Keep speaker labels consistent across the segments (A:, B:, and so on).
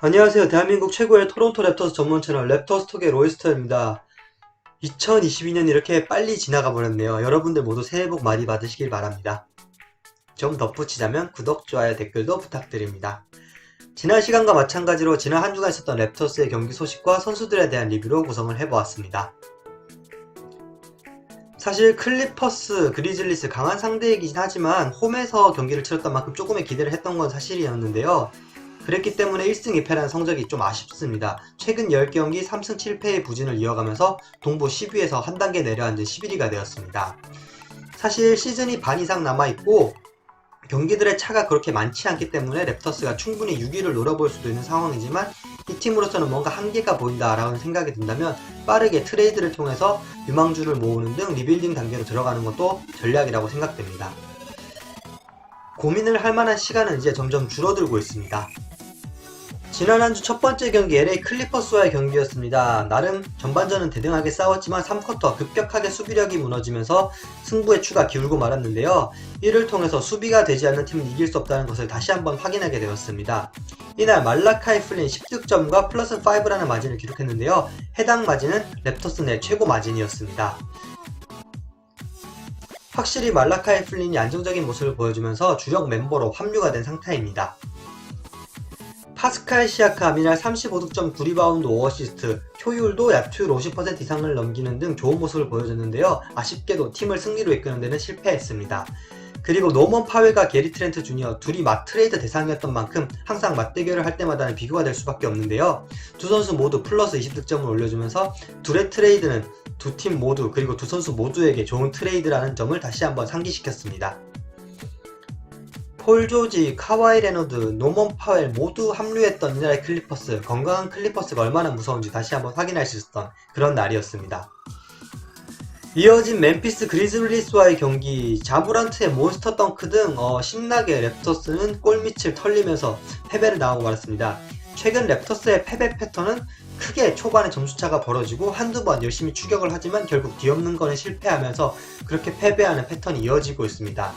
A: 안녕하세요. 대한민국 최고의 토론토 랩터스 전문 채널 랩터스톡의 로이스터입니다. 2022년이 이렇게 빨리 지나가 버렸네요. 여러분들 모두 새해 복 많이 받으시길 바랍니다. 좀 덧붙이자면 구독, 좋아요, 댓글도 부탁드립니다. 지난 시간과 마찬가지로 지난 한 주간 있었던 랩터스의 경기 소식과 선수들에 대한 리뷰로 구성을 해보았습니다. 사실 클리퍼스, 그리즐리스 강한 상대이긴 하지만 홈에서 경기를 치렀던 만큼 조금의 기대를 했던 건 사실이었는데요. 그랬기 때문에 1승 2패라는 성적이 좀 아쉽습니다. 최근 10경기 3승 7패의 부진을 이어가면서 동부 10위에서 한 단계 내려앉은 11위가 되었습니다. 사실 시즌이 반 이상 남아있고 경기들의 차가 그렇게 많지 않기 때문에 랩터스가 충분히 6위를 노려볼 수도 있는 상황이지만 이 팀으로서는 뭔가 한계가 보인다라는 생각이 든다면 빠르게 트레이드를 통해서 유망주를 모으는 등 리빌딩 단계로 들어가는 것도 전략이라고 생각됩니다. 고민을 할 만한 시간은 이제 점점 줄어들고 있습니다. 지난 한 주 첫 번째 경기 LA 클리퍼스와의 경기였습니다. 나름 전반전은 대등하게 싸웠지만 3쿼터 급격하게 수비력이 무너지면서 승부의 추가 기울고 말았는데요. 이를 통해서 수비가 되지 않는 팀은 이길 수 없다는 것을 다시 한번 확인하게 되었습니다. 이날 말라카이 플린 10득점과 플러스 5라는 마진을 기록했는데요. 해당 마진은 랩터스 내 최고 마진이었습니다. 확실히 말라카이 플린이 안정적인 모습을 보여주면서 주력 멤버로 합류가 된 상태입니다. 파스칼 시아캄 이날 35득점 9리바운드 5어시스트, 효율도 야투율 50% 이상을 넘기는 등 좋은 모습을 보여줬는데요. 아쉽게도 팀을 승리로 이끄는 데는 실패했습니다. 그리고 노먼 파웰과 게리 트렌트 주니어 둘이 맞트레이드 대상이었던 만큼 항상 맞대결을 할 때마다는 비교가 될 수밖에 없는데요. 두 선수 모두 플러스 20득점을 올려주면서 둘의 트레이드는 두 팀 모두 그리고 두 선수 모두에게 좋은 트레이드라는 점을 다시 한번 상기시켰습니다. 폴 조지, 카와이 레너드, 노먼 파웰 모두 합류했던 이날의 클리퍼스, 건강한 클리퍼스가 얼마나 무서운지 다시 한번 확인할 수 있었던 그런 날이었습니다. 이어진 멤피스 그리즐리스와의 경기, 자모란트의 몬스터 덩크 등 신나게 랩터스는 골밑을 털리면서 패배를 당하고 말았습니다. 최근 랩터스의 패배 패턴은 크게 초반에 점수차가 벌어지고 한두 번 열심히 추격을 하지만 결국 뒤엎는 거는 실패하면서 그렇게 패배하는 패턴이 이어지고 있습니다.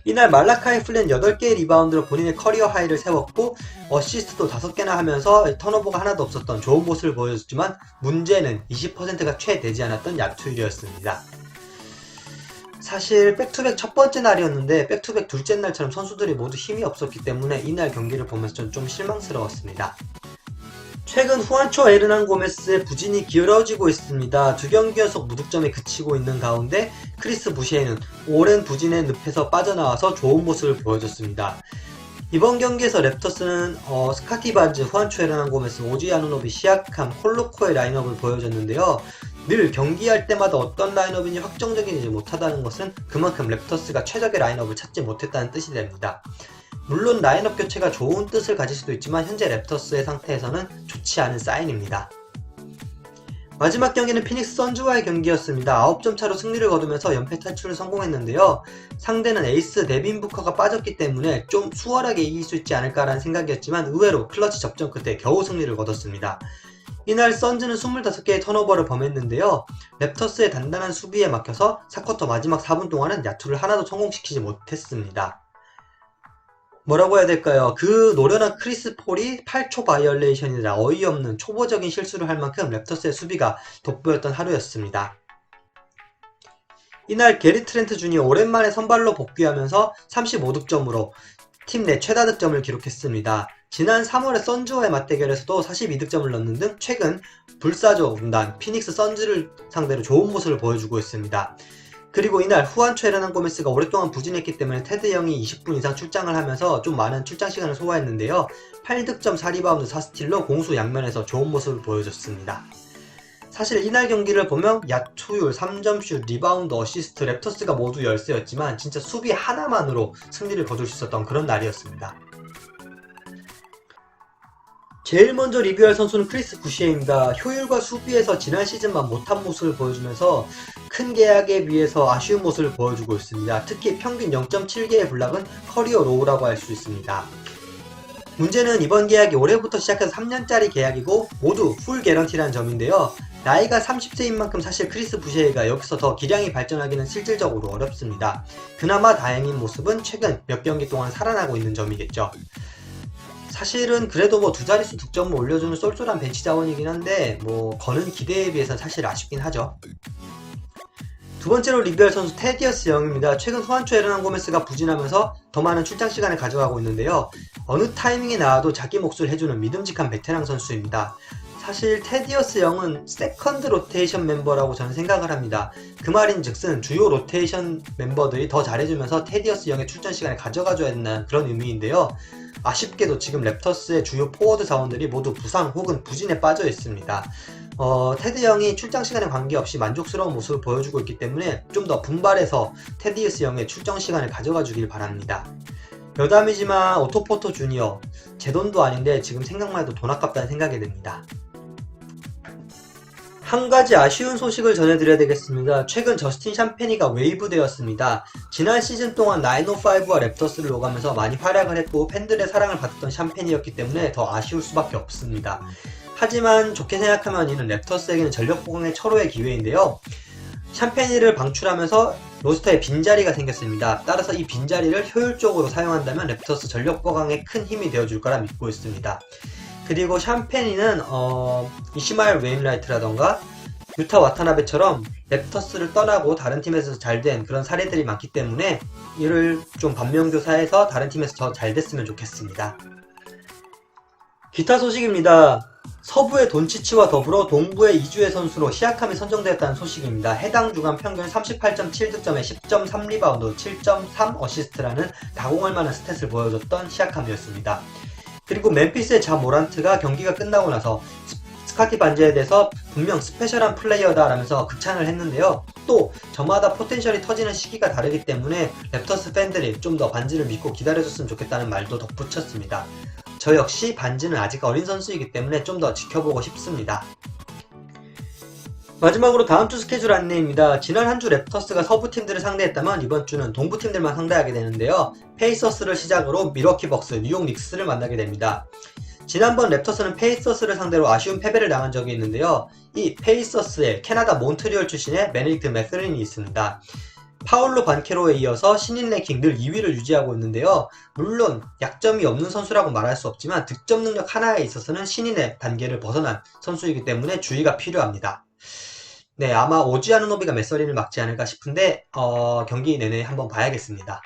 A: 이날 말라카이 플린 8개의 리바운드로 본인의 커리어 하이를 세웠고 어시스트도 5개나 하면서 턴오버가 하나도 없었던 좋은 모습을 보여줬지만 문제는 20%가 채 되지 않았던 야투율이었습니다. 사실 백투백 첫 번째 날이었는데 백투백 둘째 날처럼 선수들이 모두 힘이 없었기 때문에 이날 경기를 보면서 좀 실망스러웠습니다. 최근 후안초 에르난 고메스의 부진이 기울어지고 있습니다. 두 경기 연속 무득점에 그치고 있는 가운데 크리스 부시에는 오랜 부진의 늪에서 빠져나와서 좋은 모습을 보여줬습니다. 이번 경기에서 랩터스는 스카티 반즈, 후안초 에르난 고메스, 오지 아누노비, 시아캄, 콜로코의 라인업을 보여줬는데요. 늘 경기할 때마다 어떤 라인업인지 확정적이지 못하다는 것은 그만큼 랩터스가 최적의 라인업을 찾지 못했다는 뜻이 됩니다. 물론 라인업 교체가 좋은 뜻을 가질 수도 있지만 현재 랩터스의 상태에서는 좋지 않은 사인입니다. 마지막 경기는 피닉스 선즈와의 경기였습니다. 9점 차로 승리를 거두면서 연패 탈출을 성공했는데요. 상대는 에이스 데빈 부커가 빠졌기 때문에 좀 수월하게 이길 수 있지 않을까라는 생각이었지만 의외로 클러치 접전 끝에 겨우 승리를 거뒀습니다. 이날 선즈는 25개의 턴오버를 범했는데요. 랩터스의 단단한 수비에 막혀서 4쿼터 마지막 4분 동안은 야투를 하나도 성공시키지 못했습니다. 뭐라고 해야 될까요? 그 노련한 크리스 폴이 8초 바이올레이션이라 어이없는 초보적인 실수를 할 만큼 랩터스의 수비가 돋보였던 하루였습니다. 이날 게리 트렌트 주니어 오랜만에 선발로 복귀하면서 35득점으로 팀 내 최다 득점을 기록했습니다. 지난 3월의 선즈와의 맞대결에서도 42득점을 넣는 등 최근 불사조 군단 피닉스 선즈를 상대로 좋은 모습을 보여주고 있습니다. 그리고 이날 후안초 에르난 고메스가 오랫동안 부진했기 때문에 테드 영이 20분 이상 출장을 하면서 좀 많은 출장 시간을 소화했는데요. 8득점 4리바운드 4스틸로 공수 양면에서 좋은 모습을 보여줬습니다. 사실 이날 경기를 보면 야투율, 3점슛, 리바운드, 어시스트, 랩터스가 모두 열세였지만 진짜 수비 하나만으로 승리를 거둘 수 있었던 그런 날이었습니다. 제일 먼저 리뷰할 선수는 크리스 부시에입니다. 효율과 수비에서 지난 시즌만 못한 모습을 보여주면서 큰 계약에 비해서 아쉬운 모습을 보여주고 있습니다. 특히 평균 0.7개의 블락은 커리어 로우라고 할 수 있습니다. 문제는 이번 계약이 올해부터 시작해서 3년짜리 계약이고 모두 풀 개런티라는 점인데요. 나이가 30세인 만큼 사실 크리스 부시에가 여기서 더 기량이 발전하기는 실질적으로 어렵습니다. 그나마 다행인 모습은 최근 몇 경기 동안 살아나고 있는 점이겠죠. 사실은 그래도 뭐 두 자릿수 득점을 올려주는 쏠쏠한 벤치 자원이긴 한데 뭐 거는 기대에 비해서 사실 아쉽긴 하죠. 두 번째로 리뷰할 선수 테디어스 영입니다. 최근 후안초 에르난 고메스가 부진하면서 더 많은 출장 시간을 가져가고 있는데요. 어느 타이밍에 나와도 자기 몫을 해주는 믿음직한 베테랑 선수입니다. 사실 테디어스 영은 세컨드 로테이션 멤버라고 저는 생각을 합니다. 그 말인즉슨 주요 로테이션 멤버들이 더 잘해주면서 테디어스 영의 출전 시간을 가져가줘야 된다는 그런 의미인데요. 아쉽게도 지금 랩터스의 주요 포워드 자원들이 모두 부상 혹은 부진에 빠져 있습니다. 테드 영이 출장 시간에 관계없이 만족스러운 모습을 보여주고 있기 때문에 좀 더 분발해서 테디어스 영의 출정 시간을 가져가 주길 바랍니다. 여담이지만 오토포토 주니어 제 돈도 아닌데 지금 생각만 해도 돈 아깝다는 생각이 듭니다. 한 가지 아쉬운 소식을 전해드려야 되겠습니다. 최근 저스틴 샴페니가 웨이브 되었습니다. 지난 시즌 동안 905와 랩터스를 오가면서 많이 활약을 했고 팬들의 사랑을 받았던 샴페니였기 때문에 더 아쉬울 수밖에 없습니다. 하지만 좋게 생각하면 이는 랩터스에게는 전력 보강의 철호의 기회인데요. 샴페니를 방출하면서 로스터에 빈자리가 생겼습니다. 따라서 이 빈자리를 효율적으로 사용한다면 랩터스 전력 보강에 큰 힘이 되어줄 거라 믿고 있습니다. 그리고 샴페니는 이시마엘 웨인라이트라던가 유타 와타나베처럼 랩터스를 떠나고 다른 팀에서 잘된 그런 사례들이 많기 때문에 이를 좀 반면교사해서 다른 팀에서 더 잘 됐으면 좋겠습니다. 기타 소식입니다. 서부의 돈치치와 더불어 동부의 이주의 선수로 시아캄이 선정되었다는 소식입니다. 해당 주간 평균 38.7득점에 10.3 리바운드, 7.3 어시스트라는 다공할 만한 스탯을 보여줬던 시아캄이었습니다. 그리고 멤피스의 자 모란트가 경기가 끝나고 나서 스카티 반제에 대해서 분명 스페셜한 플레이어다 라면서 극찬을 했는데요. 또 저마다 포텐셜이 터지는 시기가 다르기 때문에 랩터스 팬들이 좀 더 반지를 믿고 기다려줬으면 좋겠다는 말도 덧붙였습니다. 저 역시 반지는 아직 어린 선수이기 때문에 좀 더 지켜보고 싶습니다. 마지막으로 다음 주 스케줄 안내입니다. 지난 한 주 랩터스가 서부 팀들을 상대했다면 이번 주는 동부 팀들만 상대하게 되는데요. 페이서스를 시작으로 밀워키 벅스, 뉴욕 닉스를 만나게 됩니다. 지난번 랩터스는 페이서스를 상대로 아쉬운 패배를 당한 적이 있는데요. 이 페이서스에 캐나다 몬트리올 출신의 베네딕트 매스린이 있습니다. 파울로 반케로에 이어서 신인 랭킹 늘 2위를 유지하고 있는데요. 물론 약점이 없는 선수라고 말할 수 없지만 득점 능력 하나에 있어서는 신인의 단계를 벗어난 선수이기 때문에 주의가 필요합니다. 네, 아마 오지 아누노비가 메서린을 막지 않을까 싶은데 경기 내내 한번 봐야겠습니다.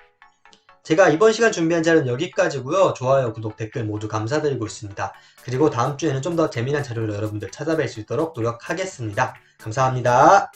A: 제가 이번 시간 준비한 자료는 여기까지고요. 좋아요, 구독, 댓글 모두 감사드리고 있습니다. 그리고 다음 주에는 좀 더 재미난 자료로 여러분들 찾아뵐 수 있도록 노력하겠습니다. 감사합니다.